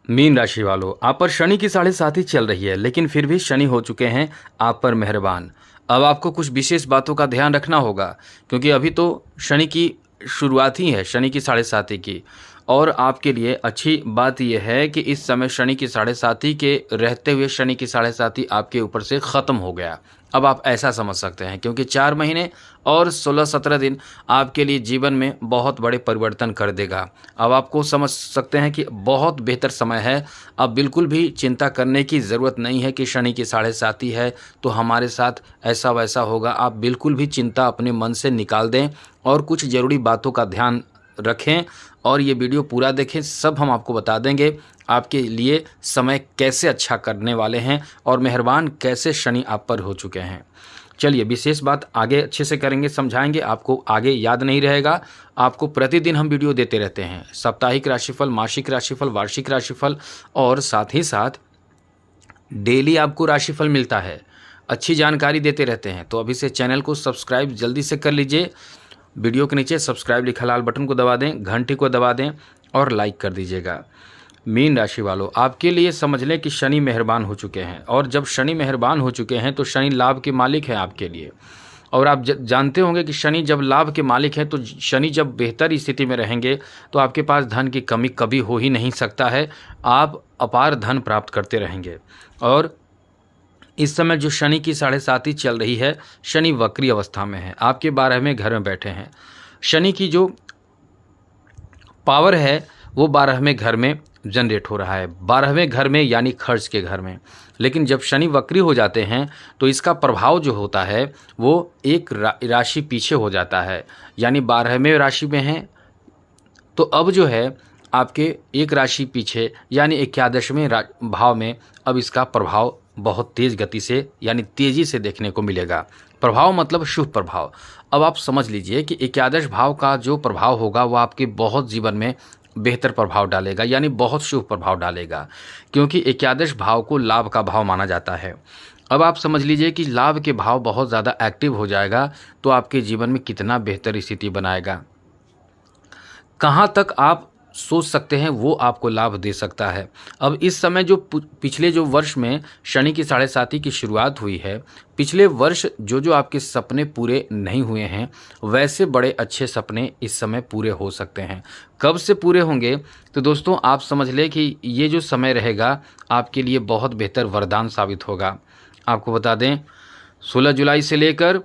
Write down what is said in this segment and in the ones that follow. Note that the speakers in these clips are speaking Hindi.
मीन राशि वालों, आप पर शनि की 7.5 चल रही है, लेकिन फिर भी शनि हो चुके हैं आप पर मेहरबान। अब आपको कुछ विशेष बातों का ध्यान रखना होगा, क्योंकि अभी तो शनि की शुरुआत ही है, शनि की 7.5 की। और आपके लिए अच्छी बात यह है कि इस समय शनि की 7.5 के रहते हुए शनि की 7.5 आपके ऊपर से ख़त्म हो गया। अब आप ऐसा समझ सकते हैं, क्योंकि 4 महीने और 16-17 दिन आपके लिए जीवन में बहुत बड़े परिवर्तन कर देगा। अब आपको समझ सकते हैं कि बहुत बेहतर समय है। अब बिल्कुल भी चिंता करने की ज़रूरत नहीं है कि शनि की 7.5 है तो हमारे साथ ऐसा वैसा होगा। आप बिल्कुल भी चिंता अपने मन से निकाल दें और कुछ ज़रूरी बातों का ध्यान रखें और ये वीडियो पूरा देखें। सब हम आपको बता देंगे आपके लिए समय कैसे अच्छा करने वाले हैं और मेहरबान कैसे शनि आप पर हो चुके हैं। चलिए, विशेष बात आगे अच्छे से करेंगे, समझाएंगे, आपको आगे याद नहीं रहेगा। आपको प्रतिदिन हम वीडियो देते रहते हैं, साप्ताहिक राशिफल, मासिक राशिफल, वार्षिक राशिफल और साथ ही साथ डेली आपको राशिफल मिलता है। अच्छी जानकारी देते रहते हैं, तो अभी से चैनल को सब्सक्राइब जल्दी से कर लीजिए। वीडियो के नीचे सब्सक्राइब लिखा लाल बटन को दबा दें, घंटी को दबा दें और लाइक कर दीजिएगा। मीन राशि वालों, आपके लिए समझ लें कि शनि मेहरबान हो चुके हैं और जब शनि मेहरबान हो चुके हैं तो शनि लाभ के मालिक हैं आपके लिए। और आप जानते होंगे कि शनि जब लाभ के मालिक हैं तो शनि जब बेहतर स्थिति में रहेंगे तो आपके पास धन की कमी कभी हो ही नहीं सकता है। आप अपार धन प्राप्त करते रहेंगे। और इस समय जो शनि की 7.5 चल रही है, शनि वक्री अवस्था में है, आपके 12वें घर में बैठे हैं। शनि की जो पावर है वो 12वें घर में जनरेट हो रहा है, 12वें घर में यानी खर्च के घर में। लेकिन जब शनि वक्री हो जाते हैं तो इसका प्रभाव जो होता है वो एक राशि पीछे हो जाता है, यानी 12वें राशि में हैं तो अब जो है आपके एक राशि पीछे यानी 11वें भाव में अब इसका प्रभाव बहुत तेज़ गति से यानी तेज़ी से देखने को मिलेगा। प्रभाव मतलब शुभ प्रभाव। अब आप समझ लीजिए कि 11 भाव का जो प्रभाव होगा वो आपके बहुत जीवन में बेहतर प्रभाव डालेगा, यानी बहुत शुभ प्रभाव डालेगा, क्योंकि 11 भाव को लाभ का भाव माना जाता है। अब आप समझ लीजिए कि लाभ के भाव बहुत ज़्यादा एक्टिव हो जाएगा तो आपके जीवन में कितना बेहतर स्थिति बनाएगा। कहाँ तक आप सोच सकते हैं वो आपको लाभ दे सकता है। अब इस समय जो पिछले जो वर्ष में शनि की 7.5 की शुरुआत हुई है, पिछले वर्ष जो आपके सपने पूरे नहीं हुए हैं वैसे बड़े अच्छे सपने इस समय पूरे हो सकते हैं। कब से पूरे होंगे तो दोस्तों आप समझ लें कि ये जो समय रहेगा आपके लिए बहुत बेहतर वरदान साबित होगा। आपको बता दें 16 जुलाई से लेकर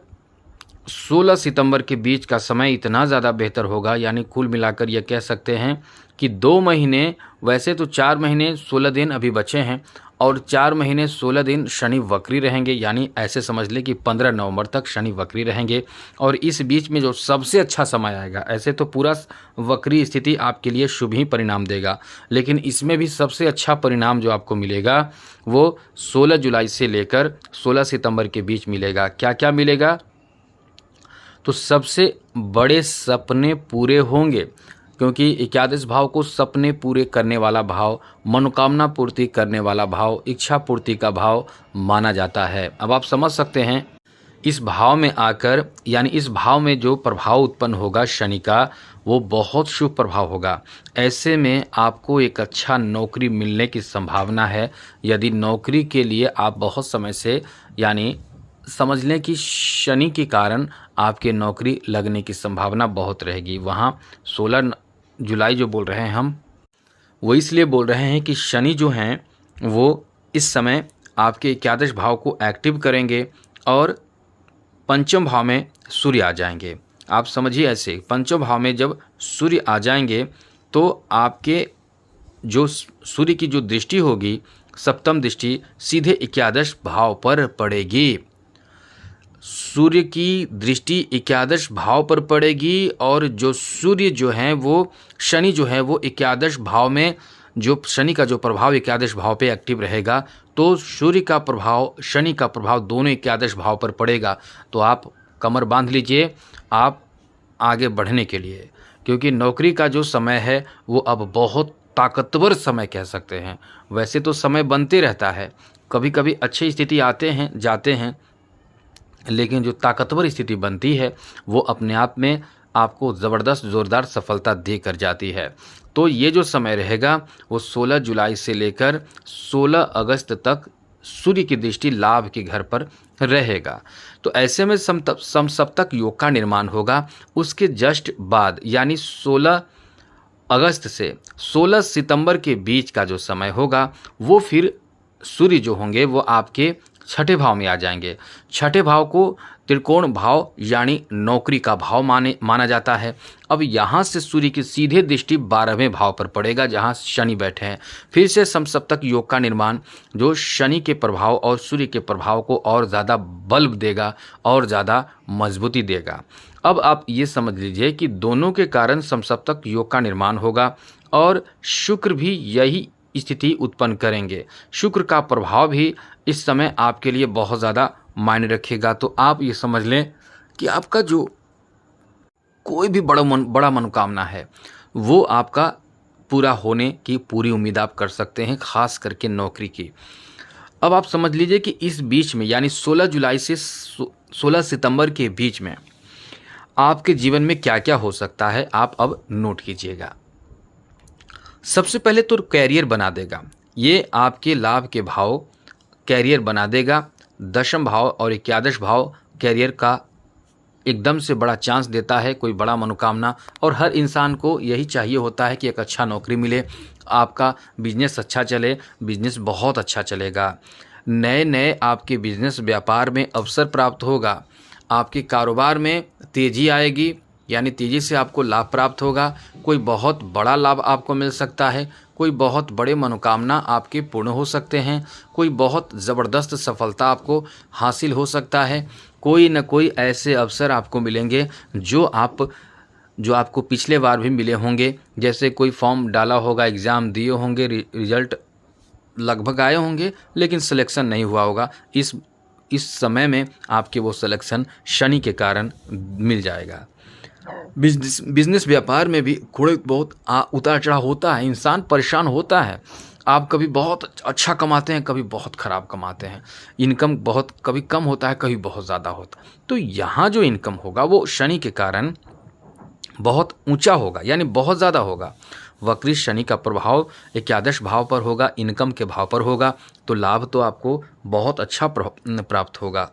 16 सितंबर के बीच का समय इतना ज़्यादा बेहतर होगा, यानी कुल मिलाकर ये कह सकते हैं कि 2 महीने, वैसे तो 4 महीने 16 दिन अभी बचे हैं और 4 महीने 16 दिन शनि वक्री रहेंगे, यानी ऐसे समझ लें कि 15 नवंबर तक शनि वक्री रहेंगे। और इस बीच में जो सबसे अच्छा समय आएगा, ऐसे तो पूरा वक्री स्थिति आपके लिए शुभ ही परिणाम देगा, लेकिन इसमें भी सबसे अच्छा परिणाम जो आपको मिलेगा वो 16 जुलाई से लेकर 16 सितंबर के बीच मिलेगा। क्या क्या मिलेगा? तो सबसे बड़े सपने पूरे होंगे, क्योंकि 11 भाव को सपने पूरे करने वाला भाव, मनोकामना पूर्ति करने वाला भाव, इच्छा पूर्ति का भाव माना जाता है। अब आप समझ सकते हैं इस भाव में आकर, यानी इस भाव में जो प्रभाव उत्पन्न होगा शनि का वो बहुत शुभ प्रभाव होगा। ऐसे में आपको एक अच्छा नौकरी मिलने की संभावना है। यदि नौकरी के लिए आप बहुत समय से, यानी समझ लें कि शनि के कारण आपके नौकरी लगने की संभावना बहुत रहेगी। वहाँ 16 जुलाई जो बोल रहे हैं हम, वो इसलिए बोल रहे हैं कि शनि जो हैं वो इस समय आपके 11 भाव को एक्टिव करेंगे और पंचम भाव में सूर्य आ जाएंगे। आप समझिए, ऐसे पंचम भाव में जब सूर्य आ जाएंगे तो आपके जो सूर्य की जो दृष्टि होगी, सप्तम दृष्टि सीधे 11 भाव पर पड़ेगी। सूर्य की दृष्टि 11 भाव पर पड़ेगी और जो सूर्य जो हैं वो, शनि जो है वो 11 भाव में, जो शनि का जो प्रभाव 11 भाव पे एक्टिव रहेगा तो सूर्य का प्रभाव, शनि का प्रभाव दोनों 11 भाव पर पड़ेगा। तो आप कमर बांध लीजिए आप आगे बढ़ने के लिए, क्योंकि नौकरी का जो समय है वो अब बहुत ताकतवर समय कह सकते हैं। वैसे तो समय बनते रहता है, कभी कभी अच्छी स्थिति आते हैं जाते हैं, लेकिन जो ताकतवर स्थिति बनती है वो अपने आप में आपको ज़बरदस्त ज़ोरदार सफलता देकर जाती है। तो ये जो समय रहेगा वो 16 जुलाई से लेकर 16 अगस्त तक सूर्य की दृष्टि लाभ के घर पर रहेगा। तो ऐसे में समसप्तक योग का निर्माण होगा। उसके जस्ट बाद यानी 16 अगस्त से 16 सितंबर के बीच का जो समय होगा वो फिर सूर्य जो होंगे वो आपके छठे भाव में आ जाएंगे। छठे भाव को त्रिकोण भाव यानी नौकरी का भाव माना जाता है। अब यहाँ से सूर्य की सीधे दृष्टि 12वें भाव पर पड़ेगा जहाँ शनि बैठे हैं। फिर से समसप्तक योग का निर्माण जो शनि के प्रभाव और सूर्य के प्रभाव को और ज़्यादा बल देगा और ज़्यादा मजबूती देगा। अब आप ये समझ लीजिए कि दोनों के कारण समसप्तक योग का निर्माण होगा और शुक्र भी यही स्थिति उत्पन्न करेंगे। शुक्र का प्रभाव भी इस समय आपके लिए बहुत ज़्यादा मायने रखेगा। तो आप ये समझ लें कि आपका जो कोई भी बड़ा मनोकामना है वो आपका पूरा होने की पूरी उम्मीद आप कर सकते हैं, खास करके नौकरी की। अब आप समझ लीजिए कि इस बीच में यानी 16 जुलाई से 16 सितंबर के बीच में आपके जीवन में क्या क्या हो सकता है, आप अब नोट कीजिएगा। सबसे पहले तो कैरियर बना देगा, ये आपके लाभ के भाव कैरियर बना देगा। दशम भाव और एकादश भाव कैरियर का एकदम से बड़ा चांस देता है, कोई बड़ा मनोकामना। और हर इंसान को यही चाहिए होता है कि एक अच्छा नौकरी मिले, आपका बिजनेस अच्छा चले, बिजनेस बहुत अच्छा चलेगा। नए नए आपके बिजनेस व्यापार में अवसर प्राप्त होगा, आपके कारोबार में तेज़ी आएगी यानी तेज़ी से आपको लाभ प्राप्त होगा। कोई बहुत बड़ा लाभ आपको मिल सकता है, कोई बहुत बड़े मनोकामना आपके पूर्ण हो सकते हैं, कोई बहुत ज़बरदस्त सफलता आपको हासिल हो सकता है। कोई न कोई ऐसे अवसर आपको मिलेंगे जो आपको पिछले बार भी मिले होंगे। जैसे कोई फॉर्म डाला होगा, एग्ज़ाम दिए होंगे, रिजल्ट लगभग आए होंगे लेकिन सिलेक्शन नहीं हुआ होगा। इस समय में आपके वो सिलेक्शन शनि के कारण मिल जाएगा। बिजनेस व्यापार में भी थोड़े बहुत उतार चढ़ाव होता है, इंसान परेशान होता है। आप कभी बहुत अच्छा कमाते हैं, कभी बहुत ख़राब कमाते हैं, इनकम बहुत कभी कम होता है, कभी बहुत ज़्यादा होता है। तो यहाँ जो इनकम होगा वो शनि के कारण बहुत ऊंचा होगा यानी बहुत ज़्यादा होगा। वक्री शनि का प्रभाव एकादश भाव पर होगा, इनकम के भाव पर होगा, तो लाभ तो आपको बहुत अच्छा प्राप्त होगा।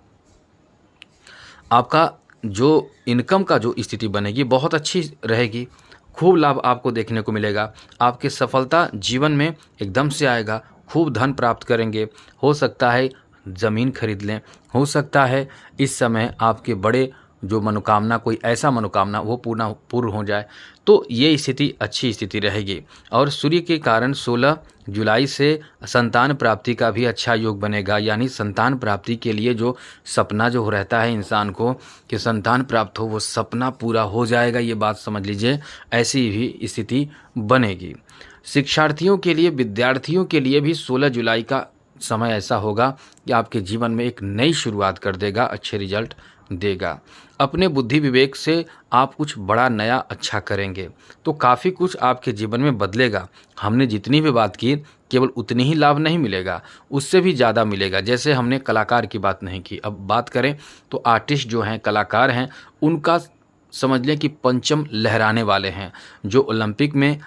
आपका जो इनकम का जो स्थिति बनेगी बहुत अच्छी रहेगी, खूब लाभ आपको देखने को मिलेगा। आपकी सफलता जीवन में एकदम से आएगा, खूब धन प्राप्त करेंगे। हो सकता है ज़मीन खरीद लें, हो सकता है इस समय आपके बड़े जो मनोकामना, कोई ऐसा मनोकामना वो पूर्ण हो जाए। तो ये स्थिति अच्छी स्थिति रहेगी। और सूर्य के कारण 16 जुलाई से संतान प्राप्ति का भी अच्छा योग बनेगा। यानी संतान प्राप्ति के लिए जो सपना जो रहता है इंसान को कि संतान प्राप्त हो, वो सपना पूरा हो जाएगा, ये बात समझ लीजिए। ऐसी भी स्थिति बनेगी। शिक्षार्थियों के लिए, विद्यार्थियों के लिए भी 16 जुलाई का समय ऐसा होगा कि आपके जीवन में एक नई शुरुआत कर देगा, अच्छे रिजल्ट देगा। अपने बुद्धि विवेक से आप कुछ बड़ा नया अच्छा करेंगे तो काफ़ी कुछ आपके जीवन में बदलेगा। हमने जितनी भी बात की केवल उतनी ही लाभ नहीं मिलेगा, उससे भी ज़्यादा मिलेगा। जैसे हमने कलाकार की बात नहीं की, अब बात करें तो आर्टिस्ट जो हैं, कलाकार हैं, उनका समझ लें कि पंचम लहराने वाले हैं। जो ओलंपिक में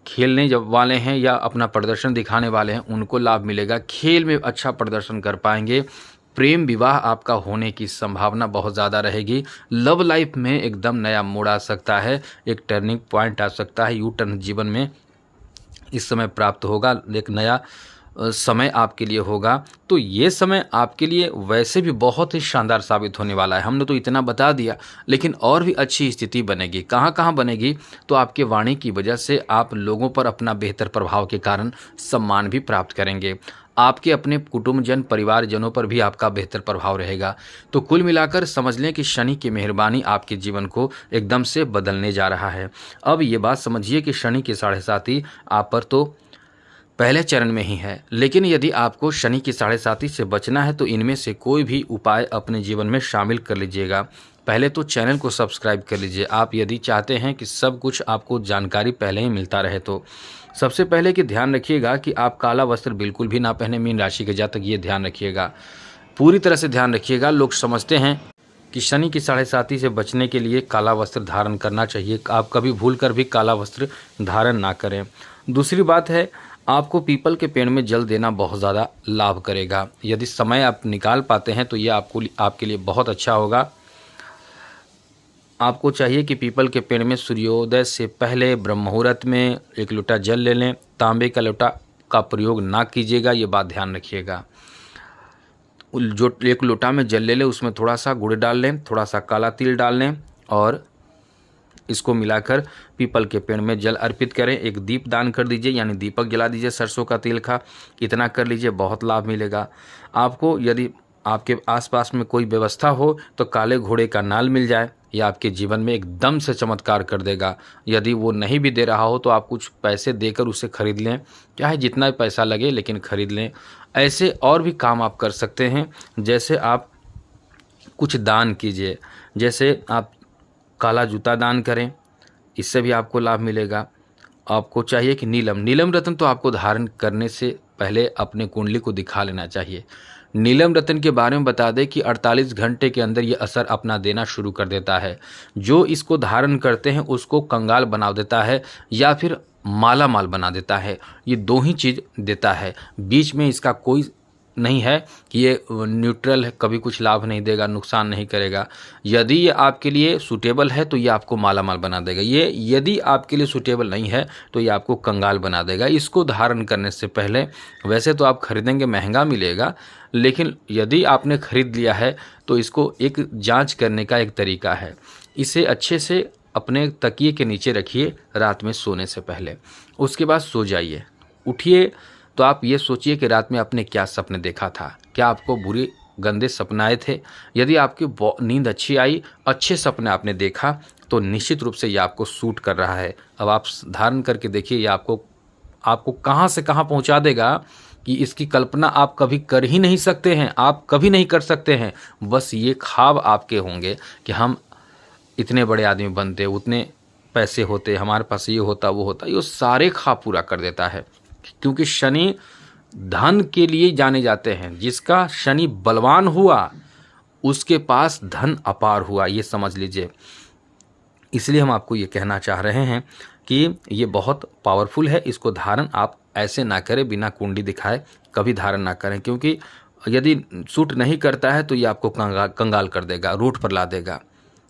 खेलने जब वाले हैं या अपना प्रदर्शन दिखाने वाले हैं उनको लाभ मिलेगा, खेल में अच्छा प्रदर्शन कर पाएंगे। प्रेम विवाह आपका होने की संभावना बहुत ज़्यादा रहेगी। लव लाइफ में एकदम नया मोड़ आ सकता है, एक टर्निंग पॉइंट आ सकता है, यू टर्न जीवन में इस समय प्राप्त होगा, एक नया समय आपके लिए होगा। तो ये समय आपके लिए वैसे भी बहुत ही शानदार साबित होने वाला है। हमने तो इतना बता दिया, लेकिन और भी अच्छी स्थिति बनेगी। कहाँ कहाँ बनेगी? तो आपके वाणी की वजह से आप लोगों पर अपना बेहतर प्रभाव के कारण सम्मान भी प्राप्त करेंगे। आपके अपने कुटुंबजन, परिवारजनों पर भी आपका बेहतर प्रभाव रहेगा। तो कुल मिलाकर समझ लें कि शनि की मेहरबानी आपके जीवन को एकदम से बदलने जा रहा है। अब ये बात समझिए कि शनि के 7.5 आप पर तो पहले चरण में ही है, लेकिन यदि आपको शनि की 7.5 से बचना है तो इनमें से कोई भी उपाय अपने जीवन में शामिल कर लीजिएगा। पहले तो चैनल को सब्सक्राइब कर लीजिए, आप यदि चाहते हैं कि सब कुछ आपको जानकारी पहले ही मिलता रहे। तो सबसे पहले कि ध्यान रखिएगा कि आप काला वस्त्र बिल्कुल भी ना पहने। मीन राशि के जातक ये ध्यान रखिएगा, पूरी तरह से ध्यान रखिएगा। लोग समझते हैं कि शनि की साढ़े साती से बचने के लिए काला वस्त्र धारण करना चाहिए। आप कभी भूल कर भी काला वस्त्र धारण ना करें। दूसरी बात है, आपको पीपल के पेड़ में जल देना बहुत ज़्यादा लाभ करेगा। यदि समय आप निकाल पाते हैं तो ये आपके लिए बहुत अच्छा होगा। आपको चाहिए कि पीपल के पेड़ में सूर्योदय से पहले ब्रह्म मुहूर्त में 1 लोटा जल ले लें। तांबे का लोटा का प्रयोग ना कीजिएगा, ये बात ध्यान रखिएगा। जो 1 लोटा में जल ले लें उसमें थोड़ा सा गुड़ डाल लें, थोड़ा सा काला तिल डाल लें और इसको मिलाकर पीपल के पेड़ में जल अर्पित करें। एक दीप दान कर दीजिए, यानी दीपक जला दीजिए सरसों का तेल का। इतना कर लीजिए, बहुत लाभ मिलेगा आपको। यदि आपके आसपास में कोई व्यवस्था हो तो काले घोड़े का नाल मिल जाए, यह आपके जीवन में एकदम से चमत्कार कर देगा। यदि वो नहीं भी दे रहा हो तो आप कुछ पैसे देकर उसे खरीद लें, चाहे जितना पैसा लगे लेकिन खरीद लें। ऐसे और भी काम आप कर सकते हैं, जैसे आप कुछ दान कीजिए, जैसे आप काला जूता दान करें, इससे भी आपको लाभ मिलेगा। आपको चाहिए कि नीलम रत्न तो आपको धारण करने से पहले अपने कुंडली को दिखा लेना चाहिए। नीलम रत्न के बारे में बता दें कि 48 घंटे के अंदर ये असर अपना देना शुरू कर देता है। जो इसको धारण करते हैं उसको कंगाल बना देता है या फिर माला माल बना देता है। ये 2 ही चीज़ देता है, बीच में इसका कोई नहीं है कि ये न्यूट्रल है, कभी कुछ लाभ नहीं देगा, नुकसान नहीं करेगा। यदि ये आपके लिए सूटेबल है तो ये आपको माला माल बना देगा। ये यदि आपके लिए सूटेबल नहीं है तो ये आपको कंगाल बना देगा। इसको धारण करने से पहले, वैसे तो आप खरीदेंगे महंगा मिलेगा, लेकिन यदि आपने खरीद लिया है तो इसको एक जांच करने का एक तरीका है। इसे अच्छे से अपने तकिए के नीचे रखिए रात में सोने से पहले। उसके बाद सो जाइए। उठिए तो आप ये सोचिए कि रात में आपने क्या सपने देखा था, क्या आपको बुरे गंदे सपने आए थे। यदि आपकी नींद अच्छी आई, अच्छे सपने आपने देखा, तो निश्चित रूप से ये आपको सूट कर रहा है। अब आप धारण करके देखिए, ये आपको कहाँ से कहाँ पहुँचा देगा कि इसकी कल्पना आप कभी कर ही नहीं सकते हैं, आप कभी नहीं कर सकते हैं। बस ये ख्वाब आपके होंगे कि हम इतने बड़े आदमी बनते, उतने पैसे होते, हमारे पास ये होता वो होता। ये सारे ख्वाब पूरा कर देता है, क्योंकि शनि धन के लिए जाने जाते हैं। जिसका शनि बलवान हुआ उसके पास धन अपार हुआ, ये समझ लीजिए। इसलिए हम आपको ये कहना चाह रहे हैं कि ये बहुत पावरफुल है। इसको धारण आप ऐसे ना करें, बिना कुंडली दिखाए कभी धारण ना करें, क्योंकि यदि सूट नहीं करता है तो ये आपको कंगाल कर देगा, रूट पर ला देगा।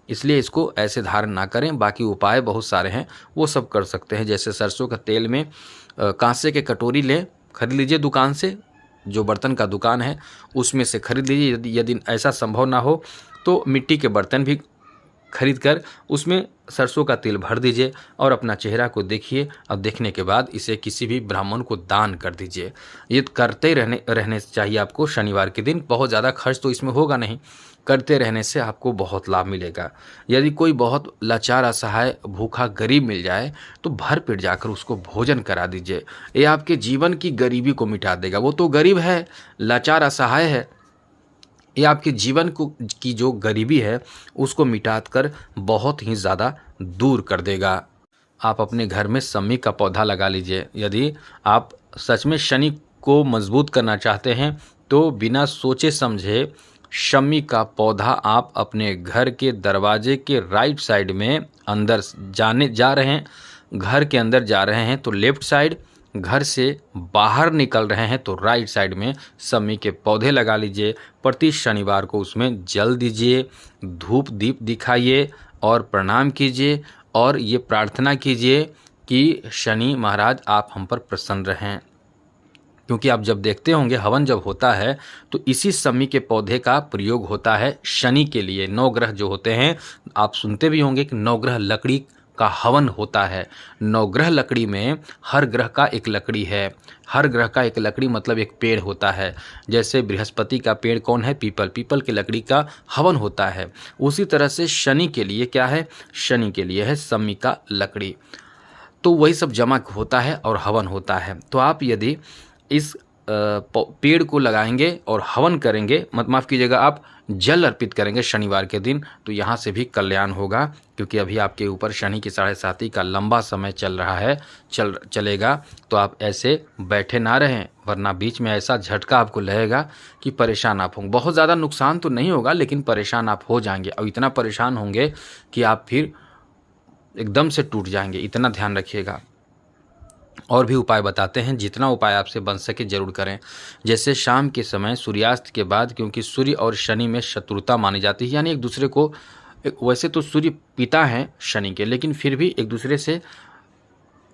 इसलिए इसको ऐसे धारण ना करें। बाकी उपाय बहुत सारे हैं, वो सब कर सकते हैं। जैसे सरसों का तेल में कांसे के कटोरी लें, खरीद लीजिए दुकान से, जो बर्तन का दुकान है उसमें से खरीद लीजिए। यदि ऐसा संभव ना हो तो मिट्टी के बर्तन भी खरीद कर उसमें सरसों का तेल भर दीजिए और अपना चेहरा को देखिए। और देखने के बाद इसे किसी भी ब्राह्मण को दान कर दीजिए। ये करते रहने चाहिए आपको शनिवार के दिन। बहुत ज़्यादा खर्च तो इसमें होगा नहीं, करते रहने से आपको बहुत लाभ मिलेगा। यदि कोई बहुत लाचार, असहाय, भूखा गरीब मिल जाए तो भर पेट जाकर उसको भोजन करा दीजिए। ये आपके जीवन की गरीबी को मिटा देगा। वो तो गरीब है, लाचार, असहाय है, ये आपके जीवन की जो गरीबी है उसको मिटाकर बहुत ही ज़्यादा दूर कर देगा। आप अपने घर में शमी का पौधा लगा लीजिए। यदि आप सच में शनि को मजबूत करना चाहते हैं तो बिना सोचे समझे शमी का पौधा आप अपने घर के दरवाजे के राइट साइड में अंदर जा रहे हैं, घर के अंदर जा रहे हैं तो लेफ्ट साइड, घर से बाहर निकल रहे हैं तो राइट साइड में शमी के पौधे लगा लीजिए। प्रति शनिवार को उसमें जल दीजिए, धूप दीप दिखाइए और प्रणाम कीजिए और ये प्रार्थना कीजिए कि शनि महाराज आप हम पर प्रसन्न रहें। क्योंकि आप जब देखते होंगे हवन जब होता है तो इसी शमी के पौधे का प्रयोग होता है शनि के लिए। 9 ग्रह जो होते हैं, आप सुनते भी होंगे कि 9 ग्रह लकड़ी का हवन होता है। 9 ग्रह लकड़ी में हर ग्रह का एक लकड़ी है। हर ग्रह का एक लकड़ी मतलब एक पेड़ होता है। जैसे बृहस्पति का पेड़ कौन है? पीपल। पीपल की लकड़ी का हवन होता है। उसी तरह से शनि के लिए क्या है? शनि के लिए है शमी का लकड़ी। तो वही सब जमा होता है और हवन होता है। तो आप यदि इस पेड़ को लगाएंगे और हवन करेंगे, माफ़ कीजिएगा, आप जल अर्पित करेंगे शनिवार के दिन, तो यहाँ से भी कल्याण होगा। क्योंकि अभी आपके ऊपर शनि की 7.5 का लंबा समय चल रहा है, चलेगा। तो आप ऐसे बैठे ना रहें, वरना बीच में ऐसा झटका आपको लगेगा कि परेशान आप होंगे। बहुत ज़्यादा नुकसान तो नहीं होगा, लेकिन परेशान आप हो जाएंगे, और इतना परेशान होंगे कि आप फिर एकदम से टूट जाएंगे। इतना ध्यान रखिएगा। और भी उपाय बताते हैं, जितना उपाय आपसे बन सके जरूर करें। जैसे शाम के समय सूर्यास्त के बाद, क्योंकि सूर्य और शनि में शत्रुता मानी जाती है, यानी एक दूसरे को, वैसे तो सूर्य पिता हैं शनि के, लेकिन फिर भी एक दूसरे से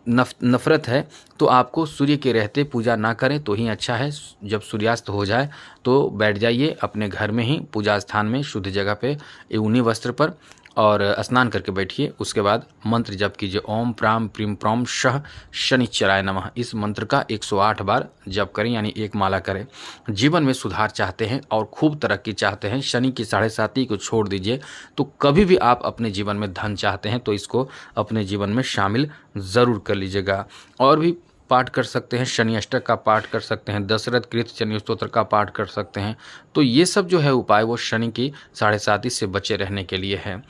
नफरत है। तो आपको सूर्य के रहते पूजा ना करें तो ही अच्छा है। जब सूर्यास्त हो जाए तो बैठ जाइए अपने घर में ही, पूजा स्थान में, शुद्ध जगह पे, ऊनी वस्त्र पर, और स्नान करके बैठिए। उसके बाद मंत्र जप कीजिए, ओम प्राम प्रीम प्रौम शः शनिश्चराय नमः। इस मंत्र का 108 बार जप करें, यानी एक माला करें। जीवन में सुधार चाहते हैं और खूब तरक्की चाहते हैं, शनि की 7.5 को छोड़ दीजिए। तो कभी भी आप अपने जीवन में धन चाहते हैं तो इसको अपने जीवन में शामिल ज़रूर कर लीजिएगा। और भी पाठ कर सकते हैं, शनि अष्टक का पाठ कर सकते हैं, दशरथ कृत शनि स्तोत्र का पाठ कर सकते हैं। तो ये सब जो है उपाय वो शनि की 7.5 से बचे रहने के लिए है।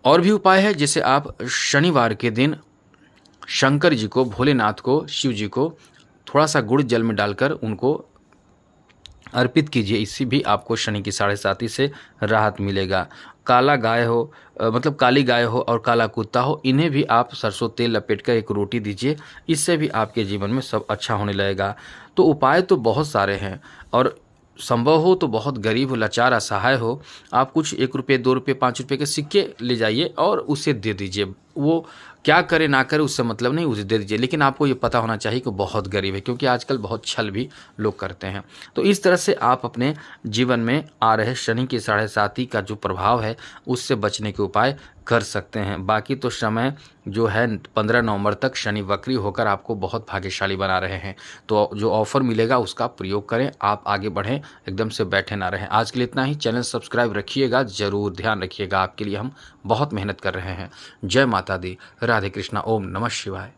और भी उपाय है, जैसे आप शनिवार के दिन शंकर जी को, भोलेनाथ को, शिव जी को थोड़ा सा गुड़ जल में डालकर उनको अर्पित कीजिए। इससे भी आपको शनि की 7.5 से राहत मिलेगा। काला गाय हो, मतलब काली गाय हो और काला कुत्ता हो, इन्हें भी आप सरसों तेल लपेट कर एक रोटी दीजिए। इससे भी आपके जीवन में सब अच्छा होने लगेगा। तो उपाय तो बहुत सारे हैं, और संभव हो तो बहुत गरीब हो, लाचार, असहाय हो, आप कुछ 1 रुपये, 2 रुपये, 5 रुपये के सिक्के ले जाइए और उसे दे दीजिए। वो क्या करे ना करे उससे मतलब नहीं, उसे दे दीजिए। लेकिन आपको ये पता होना चाहिए कि बहुत गरीब है, क्योंकि आजकल बहुत छल भी लोग करते हैं। तो इस तरह से आप अपने जीवन में आ रहे शनि की 7.5 का जो प्रभाव है उससे बचने के उपाय कर सकते हैं। बाकी तो समय जो है 15 नवंबर तक शनि वक्री होकर आपको बहुत भाग्यशाली बना रहे हैं। तो जो ऑफर मिलेगा उसका प्रयोग करें, आप आगे बढ़ें, एकदम से बैठे ना रहें। आज के लिए इतना ही। चैनल सब्सक्राइब रखिएगा, ज़रूर ध्यान रखिएगा, आपके लिए हम बहुत मेहनत कर रहे हैं। जय माता दी, राधे कृष्णा, ओम नमः शिवाय।